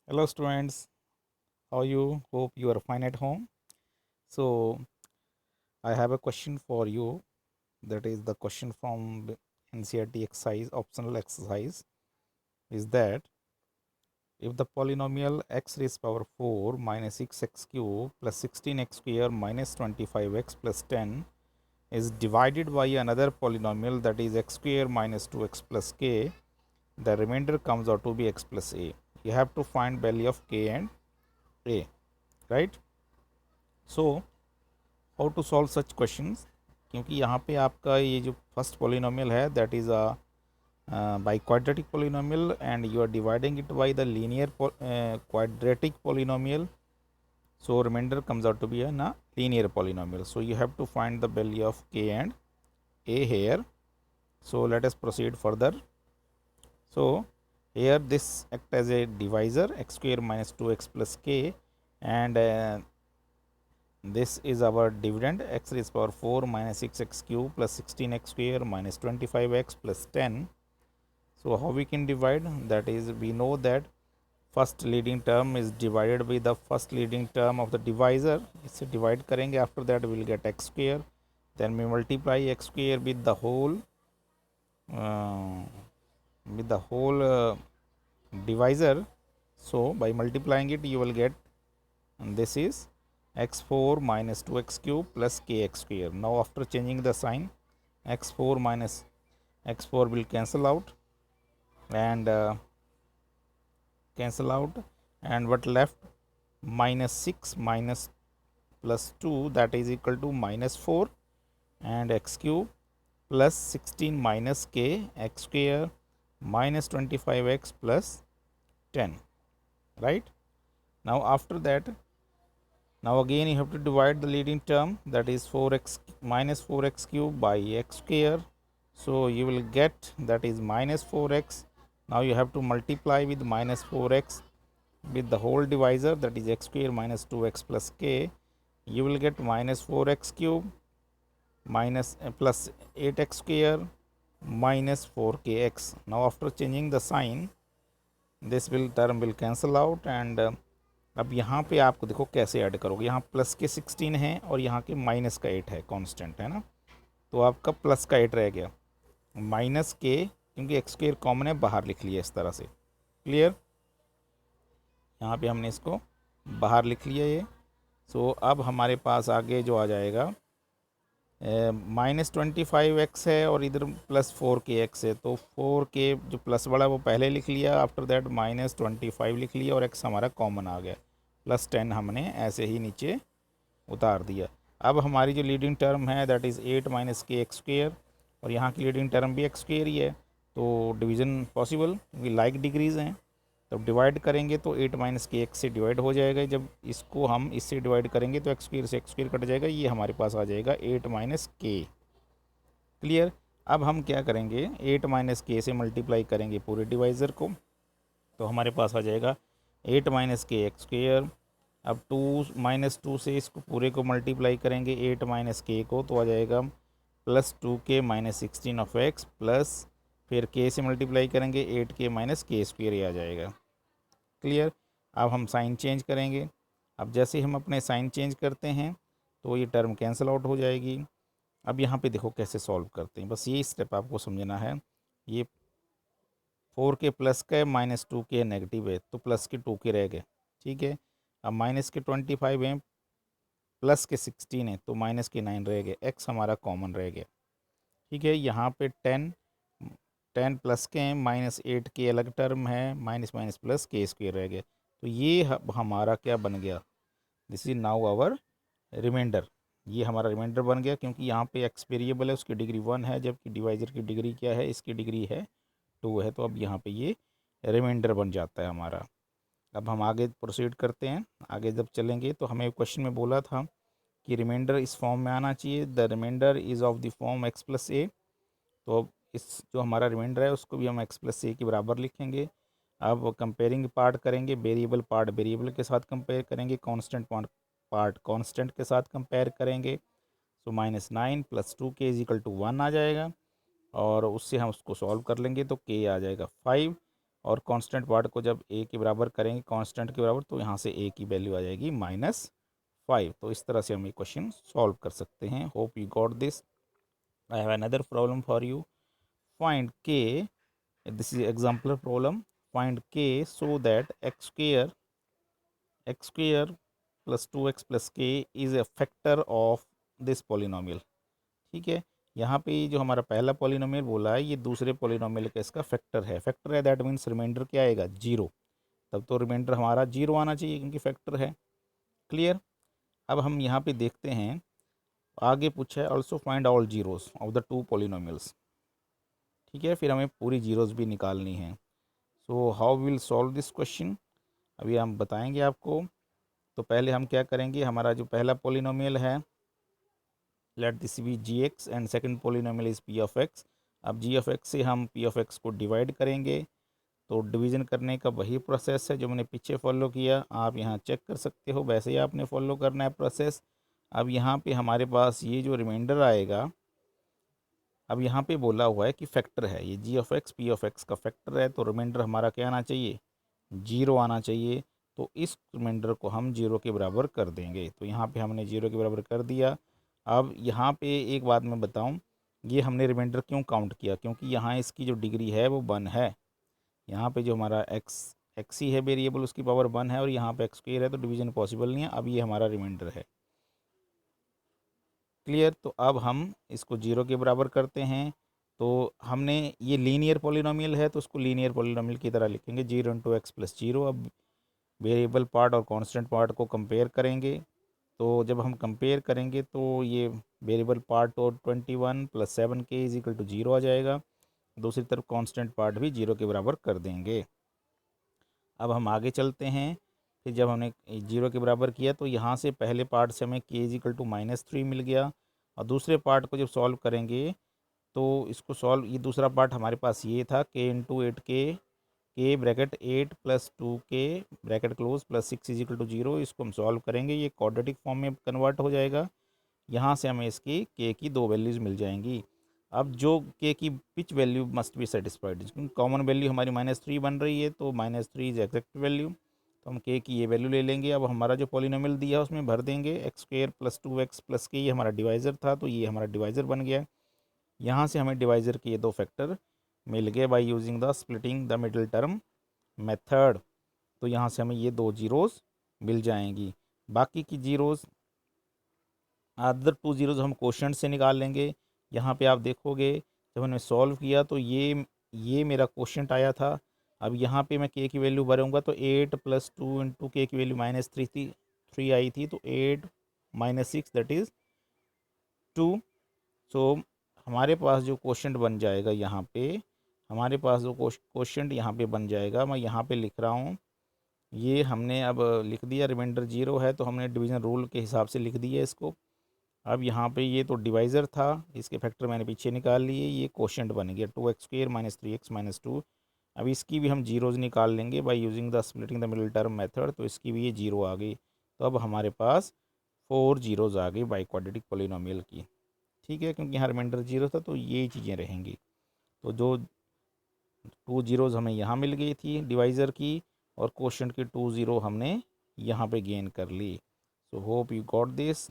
Hello students, how are you? Hope you are fine at home. So I have a question for you, that is the question from NCERT exercise, optional exercise, is that if the polynomial x raised power 4 minus 6x cube plus 16x square minus 25x plus 10 is divided by another polynomial, that is x square minus 2x plus k, the remainder comes out to be x plus a. You have to find value of k and a, right? So how to solve such questions, क्योंकि यहाँ पे आपका ये जो first polynomial है that is a biquadratic polynomial and you are dividing it by the linear quadratic polynomial, so remainder comes out to be a linear polynomial. So you have to find the value of k and a here. So let us proceed further. So here this act as a divisor, x square minus 2x plus k, and this is our dividend, x raised power 4 minus 6x cube plus 16x square minus 25x plus 10. So how we can divide? That is, we know that first leading term is divided by the first leading term of the divisor. इसे divide करेंगे, after that we will get x square, then we multiply x square with the whole divisor. So by multiplying it you will get, and this is x4 minus 2x cube plus kx square. Now after changing the sign, x4 minus x4 will cancel out and what left, minus 6 minus plus 2, that is equal to minus 4, and x cube plus 16 minus k x square minus 25x plus 10, right? Now after that, now again you have to divide the leading term, that is 4x minus 4x cube by x square. So you will get, that is minus 4x. Now you have to multiply with minus 4x with the whole divisor, that is x square minus 2x plus k. You will get minus 4x cube minus plus 8x square minus 4kx. Now after changing the sign, this term will cancel out, and अब यहाँ पे आपको देखो कैसे add करोगे, यहाँ plus के 16 है और यहाँ के माइनस का 8 है, कांस्टेंट है ना, तो आपका प्लस का 8 रह गया, माइनस के, क्योंकि एक्स स्क्वायर कॉमन है, बाहर लिख लिया इस तरह से, क्लियर। यहाँ पे हमने इसको बाहर लिख लिया ये। सो अब हमारे पास आगे जो आ जाएगा, -25x है और इधर +4kx है, तो 4k जो प्लस वाला वो पहले लिख लिया, आफ्टर दैट -25 लिख लिया और x हमारा कॉमन आ गया, +10 हमने ऐसे ही नीचे उतार दिया। अब हमारी जो लीडिंग टर्म है दैट इज़ 8 माइनस के एक्स स्क्वेयर, और यहाँ की लीडिंग टर्म भी एक्स स्क्वेयर ही है, तो डिवीज़न पॉसिबल, क्योंकि लाइक डिग्रीज़ हैं, तो डिवाइड करेंगे तो 8 माइनस के एक्स से डिवाइड हो जाएगा, जब इसको हम इससे डिवाइड करेंगे तो एक्स स्क्वेयर से एक्स स्क्वेयर कट जाएगा, ये हमारे पास आ जाएगा 8 माइनस के, क्लियर। अब हम क्या करेंगे, 8 माइनस के से मल्टीप्लाई करेंगे पूरे डिवाइज़र को, तो हमारे पास आ जाएगा 8 माइनस के एक्स स्क्वेयर। अब -2 से इसको पूरे को मल्टीप्लाई करेंगे 8 माइनस के को, तो आ जाएगा +2k minus 16 of x, plus फिर k से मल्टीप्लाई करेंगे 8k माइनस के स्क्वेयर, ही आ जाएगा, क्लियर। अब हम साइन चेंज करेंगे, अब जैसे ही हम अपने साइन चेंज करते हैं तो ये टर्म कैंसिल आउट हो जाएगी। अब यहाँ पे देखो कैसे सॉल्व करते हैं, बस ये स्टेप आपको समझना है। ये 4k प्लस का है, -2k नेगेटिव है, तो प्लस के 2k रह गए, ठीक है। अब माइनस के 25 हैं, प्लस के 16 है, तो माइनस के 9 रह गए, एक्स हमारा कॉमन रह गया, ठीक है। यहाँ पे 10 प्लस के हैं, -8 के अलग टर्म है, minus minus plus k square रह गए, तो ये हमारा क्या बन गया, this is now our remainder, ये हमारा रिमाइंडर बन गया, क्योंकि यहाँ पे एक्स वेरिएबल है, उसकी डिग्री 1 है, जबकि डिवाइजर की डिग्री क्या है, इसकी डिग्री है 2 है, तो अब यहाँ पे ये रिमाइंडर बन जाता है हमारा। अब हम आगे प्रोसीड करते हैं, आगे जब चलेंगे तो हमें क्वेश्चन में बोला था कि रिमाइंडर इस फॉर्म में आना चाहिए, the reminder is of the form x plus a, तो अब इस जो हमारा रिमाइंडर है उसको भी हम x प्लस ए के बराबर लिखेंगे। अब कंपेयरिंग पार्ट करेंगे, वेरिएबल पार्ट वेरिएबल के साथ कंपेयर करेंगे, कांस्टेंट पार्ट कांस्टेंट के साथ कंपेयर करेंगे, सो -9 + 2k = 1 आ जाएगा, और उससे हम उसको सॉल्व कर लेंगे तो k आ जाएगा 5, और कांस्टेंट पार्ट को जब ए के बराबर करेंगे, कांस्टेंट के बराबर, तो यहाँ से ए की वैल्यू आ जाएगी -5। तो इस तरह से हम ये क्वेश्चन सॉल्व कर सकते हैं। Hope you got this. I have another problem for you. Find k, this is exemplar problem. Find k so that x square plus 2x plus k is a factor of this polynomial. ठीक है, यहाँ पे जो हमारा पहला polynomial बोला है ये दूसरे पॉलिनोमियल का इसका फैक्टर है। फैक्टर है दैट मीन्स रिमाइंडर क्या आएगा, 0। तब तो रिमाइंडर हमारा 0 आना चाहिए क्योंकि फैक्टर है। क्लियर। अब हम यहाँ पे देखते हैं, आगे पूछा है also find all zeros of the two polynomials. ठीक है, फिर हमें पूरी जीरोस भी निकालनी है। So how will solve this question, अभी हम बताएंगे आपको। तो पहले हम क्या करेंगे, हमारा जो पहला पॉलिनोमियल है, let this be g x and second polynomial is p of x. अब जी ऑफ एक्स से हम पी ऑफ एक्स को डिवाइड करेंगे। तो डिवीज़न करने का वही प्रोसेस है जो मैंने पीछे फॉलो किया, आप यहाँ चेक कर सकते हो, वैसे ही आपने फॉलो करना है प्रोसेस। अब यहाँ पे हमारे पास ये जो रिमाइंडर आएगा, अब यहाँ पे बोला हुआ है कि फैक्टर है, ये g of x p of x का फैक्टर है, तो रिमाइंडर हमारा क्या आना चाहिए, 0 आना चाहिए। तो इस रिमाइंडर को हम 0 के बराबर कर देंगे। तो यहाँ पे हमने 0 के बराबर कर दिया। अब यहाँ पे एक बात मैं बताऊँ, ये हमने रिमाइंडर क्यों काउंट किया, क्योंकि यहाँ इसकी जो डिग्री है वो 1 है। यहाँ पे जो हमारा एक्स ही है वेरिएबल, उसकी पावर 1 है, और यहाँ पे एक्स स्क्वायर है, तो डिवीजन पॉसिबल नहीं है। अब ये हमारा रिमाइंडर है। क्लियर। तो अब हम इसको 0 के बराबर करते हैं। तो हमने ये लीनियर पॉलिनोमियल है तो उसको लीनियर पॉलिनोमियल की तरह लिखेंगे, 0 इंटू एक्स प्लस 0। अब वेरिएबल पार्ट और कांस्टेंट पार्ट को कंपेयर करेंगे। तो जब हम कंपेयर करेंगे तो ये वेरिएबल पार्ट तो 21 plus 7k is equal to 0 आ जाएगा। दूसरी तरफ कांस्टेंट पार्ट भी 0 के बराबर कर देंगे। अब हम आगे चलते हैं। फिर जब हमने 0 के बराबर किया तो यहाँ से पहले पार्ट से हमें k इज इक्वल टू -3 मिल गया, और दूसरे पार्ट को जब सॉल्व करेंगे तो इसको सॉल्व, ये दूसरा पार्ट हमारे पास ये था, k into 8k, k bracket 8 plus 2k bracket close plus 6 is equal to 0। इसको हम सॉल्व करेंगे, ये क्वाड्रेटिक फॉर्म में कन्वर्ट हो जाएगा। यहाँ से हमें इसकी k की 2 वैल्यूज़ मिल जाएंगी। अब जो k की pitch value must be satisfied, क्योंकि कॉमन वैल्यू हमारी -3 बन रही है, तो -3 इज एग्जैक्ट वैल्यू। तो हम k की ये वैल्यू ले लेंगे। अब हमारा जो पॉलिनोमियल दिया है उसमें भर देंगे, x square plus 2x plus के, ये हमारा डिवाइज़र था, तो ये हमारा डिवाइज़र बन गया। यहाँ से हमें डिवाइज़र के ये 2 फैक्टर मिल गए by using the splitting the middle term method. तो यहाँ से हमें ये 2 जीरोज़ मिल जाएंगी। बाकी की जीरोज़, अदर 2 जीरोज़ हम क्वोशंट से निकाल लेंगे। यहाँ पे आप देखोगे जब हमने सॉल्व किया तो ये मेरा क्वोशंट आया था। अब यहाँ पे मैं k की वैल्यू भरूँगा तो 8 प्लस 2 इंटू k की वैल्यू -3 थी, 3 आई थी, तो 8 माइनस 6 दैट इज़ 2। सो हमारे पास जो क्वोशंट बन जाएगा, यहाँ पे हमारे पास जो क्वोशंट यहाँ पे बन जाएगा, मैं यहाँ पे लिख रहा हूँ, ये हमने अब लिख दिया। रिमाइंडर 0 है तो हमने डिवीज़न रूल के हिसाब से लिख दिया इसको। अब यहाँ पे ये तो डिवाइज़र था, इसके फैक्टर मैंने पीछे निकाल लिए, ये क्वोशंट बन गया 2x square minus 3x minus 2। अब इसकी भी हम जीरोज़ निकाल लेंगे by using the splitting the middle term method, तो इसकी भी ये 0 आ गई। तो अब हमारे पास 4 जीरोज़ आ गई बाई क्वाड्रेटिक पॉलिनोमियल की। ठीक है, क्योंकि यहाँ रिमाइंडर 0 था तो ये चीज़ें रहेंगी। तो जो 2 जीरोज़ हमें यहाँ मिल गई थी डिवाइज़र की, और क्वोशंट की 2 0 हमने यहाँ पे गेन कर ली। So hope you got this.